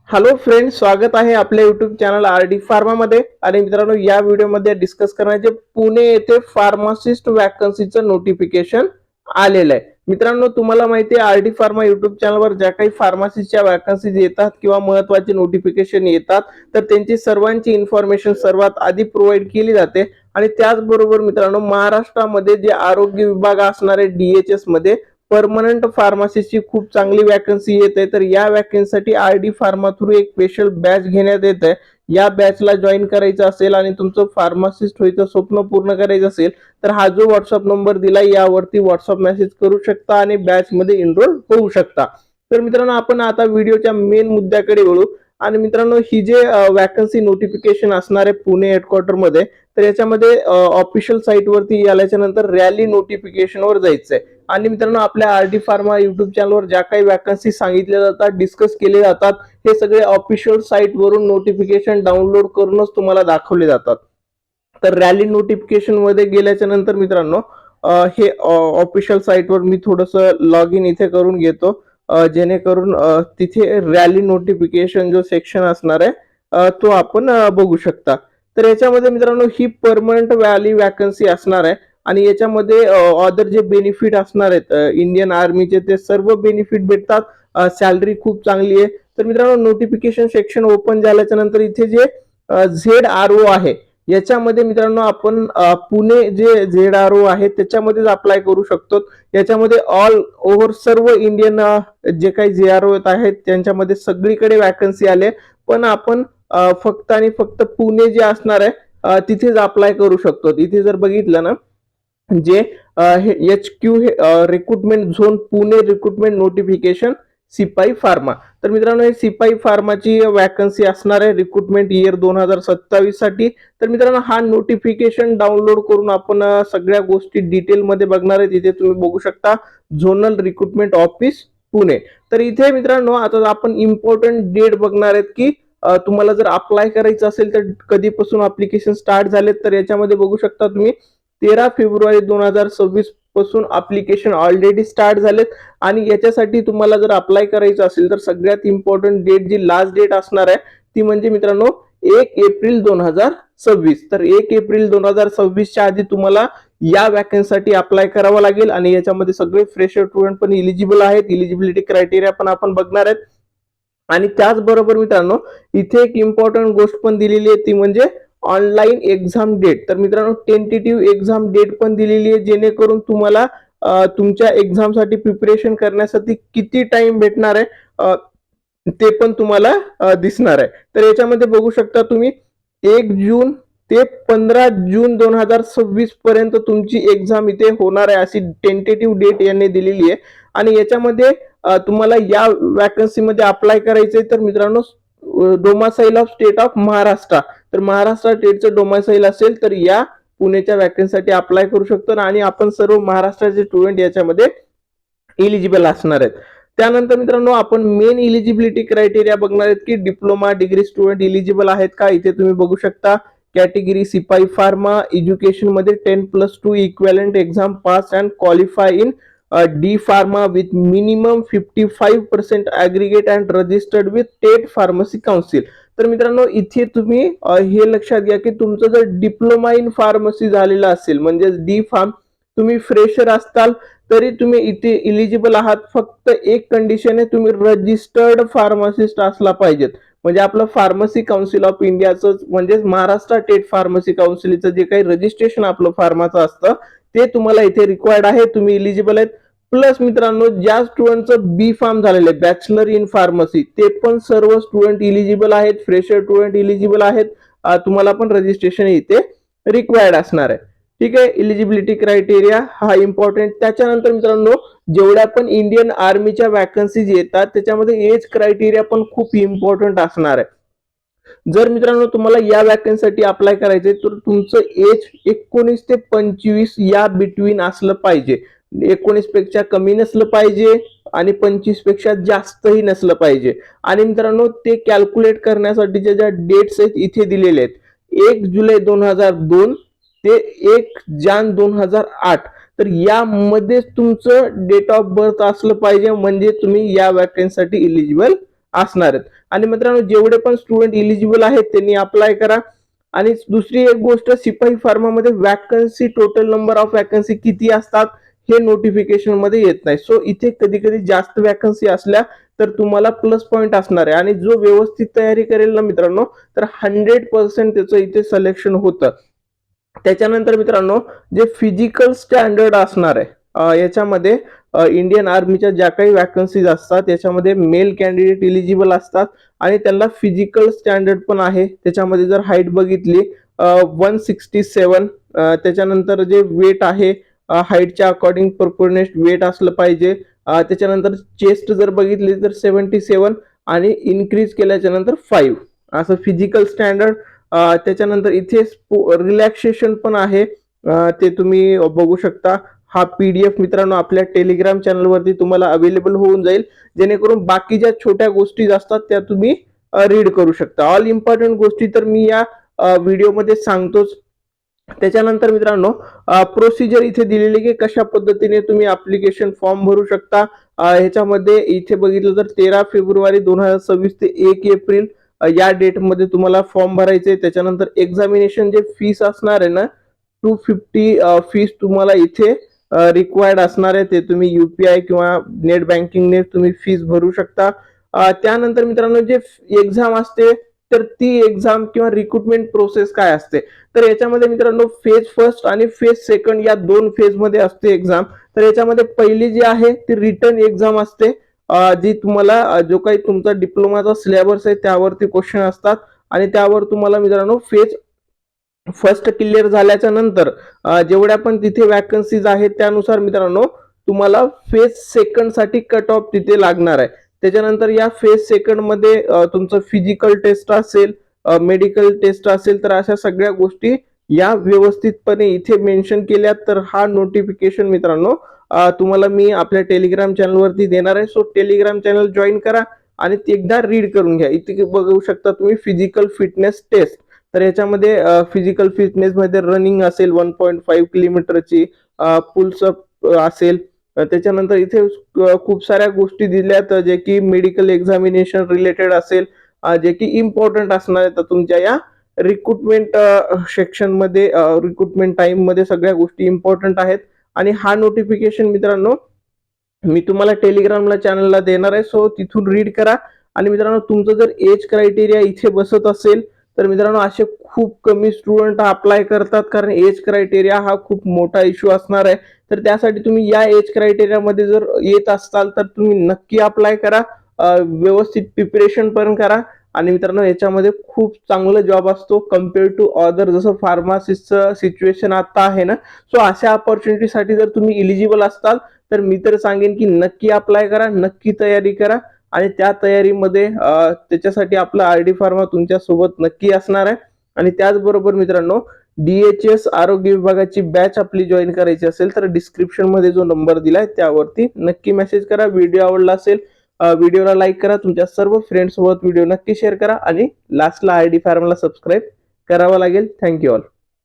Hello friends, स्वागत आहे आपल्या युट्यूब चॅनल आरडी फार्मा मध्ये. आणि मित्रांनो, या व्हिडिओमध्ये डिस्कस करण्याचे पुणे येथे फार्मासिस्ट वॅकन्सीचं नोटिफिकेशन आलेलं आहे. मित्रांनो, तुम्हाला माहिती आहे आरडी फार्मा युट्यूब चॅनलवर ज्या काही फार्मसीच्या वॅकन्सीज येतात किंवा महत्त्वाचे नोटिफिकेशन येतात तर त्यांची सर्वांची इन्फॉर्मेशन सर्वात आधी प्रोव्हाइड केली जाते. आणि त्याचबरोबर मित्रांनो, महाराष्ट्रामध्ये जे आरोग्य विभाग असणारे DHS मध्ये परमनंट फार्मसीची खूप चांगली वॅकन्सी येत आहे. तर या वॅकन्सीसाठी आरडी फार्मा थ्रू एक स्पेशल बॅच घेण्यात येत आहे. या बॅचला जॉईन करायचं असेल आणि तुमचं फार्मासिस्ट व्हायचं स्वप्न पूर्ण करायचं असेल तर हा जो व्हॉट्सअप नंबर दिलाय यावरती व्हॉट्सअप मेसेज करू शकता आणि बॅच मध्ये एनरोल होऊ शकता. तर मित्रांनो, आपण आता व्हिडिओच्या मेन मुद्द्याकडे वळू. आणि मित्रांनो, ही जे वॅकन्सी नोटिफिकेशन असणार आहे पुणे हेडक्वार्टर मध्ये, तर याच्यामध्ये ऑफिशियल साईट वरती आल्याच्या नंतर रॅली नोटिफिकेशन वर जायचंय. आणि मित्रांनो, आपल्या आरडी फार्मा युट्यूब चॅनलवर ज्या काही वॅकन्सी सांगितल्या जातात, डिस्कस केले जातात, हे सगळे ऑफिशियल साईट वरून नोटिफिकेशन डाउनलोड करूनच तुम्हाला दाखवले जातात. तर रॅली नोटिफिकेशन मध्ये गेल्याच्या नंतर मित्रांनो, हे ऑफिशियल साईट वर मी थोडस लॉग इन इथे करून घेतो, जेणेकरून तिथे रॅली नोटिफिकेशन जो सेक्शन असणार आहे तो आपण बघू शकता. तर याच्यामध्ये मित्रांनो, ही परमनंट वॅकन्सी असणार आहे. आणि याच्यामध्ये अदर जे बेनिफिट असणार आहेत इंडियन आर्मीचे, ते सर्व बेनिफिट भेटतात. सॅलरी खूप चांगली आहे. तर मित्रांनो, नोटिफिकेशन सेक्शन ओपन झाल्याच्या नंतर इथे जे ZRO आहे याच्यामध्ये मित्रांनो आपण पुणे जे ZRO आहे त्याच्यामध्येच अप्लाय करू शकतो. याच्यामध्ये ऑल ओव्हर सर्व इंडियन जे काही ZRO आहेत त्यांच्यामध्ये सगळीकडे वॅकन्सी आले, पण आपण फक्त आणि फक्त पुणे जे असणार आहे तिथेच अप्लाय करू शकतो. इथे जर बघितलं ना, जे HQ हे recruitment zone Pune recruitment notification सिपाई फार्मा. तर मित्रांनो, हे सिपाई फार्माची वॅकन्सी असणार आहे रिक्रुटमेंट इयर 2027 साठी. तर मित्रांनो, हा नोटिफिकेशन डाउनलोड करून आपण सगळ्या गोष्टी डिटेल मध्ये बघणार आहे. इथे तुम्ही बघू शकता झोनल रिक्रुटमेंट ऑफिस पुणे. तर इथे मित्रांनो, आता आपण इम्पॉर्टंट डेट बघणार आहेत की तुम्हाला जर अप्लाय करायचं असेल तर कधीपासून अप्लिकेशन स्टार्ट झालेत. तर याच्यामध्ये बघू शकता तुम्ही 13 फेब्रुवारी 2026 पासून अप्लिकेशन ऑलरेडी स्टार्ट झालेत. आणि याच्यासाठी तुम्हाला जर अप्लाय करायचं असेल तर सगळ्यात इम्पॉर्टंट डेट जी लास्ट डेट असणार आहे ती म्हणजे मित्रांनो 1 एप्रिल 2026. तर 1 एप्रिल 2026 च्या आधी तुम्हाला या वॅकन्सीसाठी अप्लाय करावं लागेल. आणि याच्यामध्ये सगळे फ्रेशर स्टुडंट पण इलिजिबल आहेत. इलिजिबिलिटी क्रायटेरिया पण आपण बघणार आहेत. आणि त्याचबरोबर मित्रांनो, इथे एक इम्पॉर्टंट गोष्ट पण दिलेली आहे ती म्हणजे ऑनलाईन एक्झाम डेट. तर मित्रांनो, टेंटेटिव्ह एक्झाम डेट पण दिलेली आहे, जेणेकरून तुम्हाला तुमच्या एक्झामसाठी प्रिपरेशन करण्यासाठी किती टाइम भेटणार आहे ते पण तुम्हाला दिसणार आहे. तर याच्यामध्ये बघू शकता तुम्ही 1 जून ते 15 जून 2026 पर्यंत तुमची एक्झाम इथे होणार आहे, अशी टेंटेटिव्ह डेट यांनी दिलेली आहे. आणि याच्यामध्ये तुम्हाला या वॅकन्सी मध्ये अप्लाय करायचंय तर मित्रांनो, domicile of state of Maharashtra. तर महाराष्ट्र स्टेटचं डोमासाईल असेल तर या पुण्याच्या वॅकन्सीसाठी अप्लाय करू शकतो. आणि आपण सर्व महाराष्ट्राचे स्टुडंट याच्यामध्ये इलिजिबल असणार आहेत. त्यानंतर मित्रांनो, आपण मेन इलिजिबिलिटी क्रायटेरिया बघणार आहेत की डिप्लोमा डिग्री स्टुडंट इलिजिबल आहेत का. इथे तुम्ही बघू शकता कॅटेगरी सिपाई फार्मा एज्युकेशन मध्ये 10+2 equivalent exam pass and qualify in D pharma with minimum 55% aggregate and registered with state pharmacy council. तर मित्रांनो, इथे तुम्ही हे लक्षात घ्या की तुमचं जर डिप्लोमा इन फार्मसी झालेला असेल म्हणजे डी फार्म, तुम्ही फ्रेशर असताल तरी तुम्ही इथे इलिजिबल आहात. फक्त एक कंडिशन आहे, तुम्ही रजिस्टर्ड फार्मासिस्ट असला पाहिजेत. म्हणजे आपलं फार्मसी काउन्सिल ऑफ इंडियाचं म्हणजे महाराष्ट्र स्टेट फार्मसी काउन्सिलचं जे काही रजिस्ट्रेशन आपलं फार्माचं असतं ते तुम्हाला इथे रिक्वायर्ड आहे. तुम्ही इलिजिबल आहेत. प्लस मित्रांनो, ज्या स्टुडंटचं बी फार्म झालेलं आहे बॅचलर इन फार्मसी ते पण सर्व स्टुडंट इलिजिबल आहेत. फ्रेशर स्टुडंट इलिजिबल आहेत. तुम्हाला पण रजिस्ट्रेशन इथे रिक्वायर्ड असणार आहे. ठीक आहे, इलिजिबिलिटी क्रायटेरिया हा इम्पॉर्टंट. त्याच्यानंतर मित्रांनो, जेवढ्या पण इंडियन आर्मीच्या वॅकन्सीज येतात त्याच्यामध्ये एज क्रायटेरिया पण खूप इम्पॉर्टंट असणार आहे. जर मित्रांनो तुम्हाला या वॅकन्सीसाठी अप्लाय करायचंय तर तुमचं एज 19 ते 25 या बिटवीन असलं पाहिजे. 19 पेक्षा कमी नसलं पाहिजे आणि 25 पेक्षा जास्तही नसलं पाहिजे. आणि मित्रांनो, ते कॅल्क्युलेट करण्यासाठीच्या ज्या डेट्स आहेत इथे दिलेले आहेत 1 जुलै 2002 ते 1 जान 2008. तर यामध्येच तुमचं डेट ऑफ बर्थ असलं पाहिजे म्हणजे तुम्ही या वॅकन्सीसाठी इलिजिबल असणार आहेत. आणि मित्रांनो जेवढे पण स्टुडंट इलिजिबल आहेत त्यांनी अप्लाय करा. आणि दुसरी एक गोष्ट, शिपाई फार्मामध्ये vacancy, total number of vacancy किती असतात हे नोटिफिकेशन मध्ये येत नाही. सो इथे कधी कधी जास्त वॅकन्सी असल्या तर तुम्हाला प्लस पॉईंट असणार आहे. आणि जो व्यवस्थित तयारी करेल ना मित्रांनो, तर 100% त्याचं इथे सिलेक्शन होतं. त्याच्यानंतर मित्रांनो जे फिजिकल स्टँडर्ड असणार आहे याच्यामध्ये इंडियन आर्मीच्या ज्या काही वॅकन्सीज असतात याच्यामध्ये मेल कॅन्डिडेट इलिजिबल असतात आणि त्यांना फिजिकल स्टँडर्ड पण आहे. त्याच्यामध्ये जर हाईट बघितली 167, त्याच्यानंतर जे वेट आहे हाईटच्या अकॉर्डिंग प्रोपोर्शनेट वेट असलं पाहिजे. त्याच्यानंतर चेस्ट जर बघितली तर 77 आणि इन्क्रीज केल्याच्या नंतर 5 असं फिजिकल स्टँडर्ड. त्याच्यानंतर इथे रिलॅक्सेशन पण आहे, ते तुम्ही बघू शकता. हा PDF मित्रांनो आपल्या टेलिग्राम चॅनलवरती तुम्हाला अवेलेबल होऊन जाईल, जेणेकरून बाकीच्या छोट्या गोष्टी असतात त्या तुम्ही रीड करू शकता. ऑल इम्पॉर्टंट गोष्टी तर मी या व्हिडिओमध्ये सांगतोच. त्याच्यानंतर मित्रांनो प्रोसिजर इथे दिलेली की कशा पद्धतीने तुम्ही ऍप्लिकेशन फॉर्म भरू शकता. ह्याच्यामध्ये इथे बघितलं तर 13 फेब्रुवारी 2026 ते 1 एप्रिल या डेट मध्ये तुम्हाला फॉर्म भरायचे. त्याच्यानंतर एक्झामिनेशन जे फीस असणार आहे ना 250 फीस तुम्हाला इथे रिक्वायर्ड असणार आहे. ते तुम्ही UPI किंवा नेट बँकिंगने तुम्ही फीस भरू शकता. त्यानंतर मित्रांनो जे एक्झाम असते तर ती एक्झाम किंवा रिक्रुटमेंट प्रोसेस काय असते, तर याच्यामध्ये मित्रांनो फेज फर्स्ट आणि फेज सेकंड या 2 फेज मध्ये असते एक्झाम. तर याच्यामध्ये पहिली जी आहे ती रिटर्न एक्झाम असते, जी तुम्हाला जो काही तुमचा डिप्लोमाचा सिलेबस आहे त्यावरती क्वेश्चन असतात आणि त्यावर तुम्हाला मित्रांनो फेज फर्स्ट क्लिअर झाल्याच्या नंतर जेवढ्या पण तिथे वॅकन्सीज आहेत त्यानुसार मित्रांनो तुम्हाला फेज सेकंड साठी कट ऑफ तिथे लागणार आहे. त्याच्यानंतर या फेज सेकंड मध्ये तुमचं फिजिकल टेस्ट असेल, मेडिकल टेस्ट असेल, तर अशा सगळ्या गोष्टी या व्यवस्थितपणे इथे मेन्शन केल्या. तर हा नोटिफिकेशन मित्रांनो तुम्हाला मी आपल्या टेलिग्राम चॅनलवरती देणार आहे. सो टेलिग्राम चॅनल जॉईन करा आणि ते एकदा रीड करून घ्या. इथे बघू शकता तुम्ही फिजिकल फिटनेस टेस्ट. तर याच्यामध्ये फिजिकल फिटनेस मध्ये रनिंग असेल 1.5 किलोमीटरची, पुल्सअप असेल. त्याच्यानंतर इथे खूप साऱ्या गोष्टी दिल्यात जे की मेडिकल एक्झामिनेशन रिलेटेड असेल, जे की इम्पॉर्टंट असणार आहे. तर तुमच्या या रिक्रुटमेंट सेक्शन मध्ये, रिक्रुटमेंट टाइम मध्ये सगळ्या गोष्टी इम्पॉर्टंट आहेत. आणि हा नोटिफिकेशन मित्रांनो मी तुम्हाला टेलिग्रामला चॅनलला देणार आहे. सो तिथून रीड करा. आणि मित्रांनो तुमचं जर एज क्रायटेरिया इथे बसत असेल तर मित्रांनो असे खूप कमी स्टुडंट अप्लाय करतात, कारण एज क्रायटेरिया हा खूप मोठा इश्यू असणार आहे. तर त्यासाठी तुम्ही या एज क्रायटेरिया मध्ये जर येत असाल तर तुम्ही नक्की अप्लाय करा, व्यवस्थित प्रिपरेशन पण करा. आणि मित्रांनो याच्यामध्ये खूप चांगला जॉब असतो कम्पेअर टू अदर, जसं फार्मासिस्टचं सिच्युएशन आता आहे ना. सो अशा ऑपॉर्च्युनिटीसाठी जर तुम्ही इलिजिबल असताल तर मी तर सांगेन की नक्की अप्लाय करा, नक्की तयारी करा. आणि त्या तयारीमध्ये त्याच्यासाठी आपला RD फार्मा तुमच्या सोबत नक्की असणार आहे. आणि त्याचबरोबर मित्रांनो DHS आरोग्य विभागाची बॅच आपली जॉईन करायची असेल तर डिस्क्रिप्शन मध्ये जो नंबर दिलाय त्यावरती नक्की मेसेज करा. व्हिडिओ आवडला असेल व्हिडिओला लाईक करा, तुमच्या सर्व फ्रेंड्स सोबत व्हिडिओ नक्की शेअर करा आणि लास्टला RD फार्माला सबस्क्राईब करावा लागेल. Thank you all.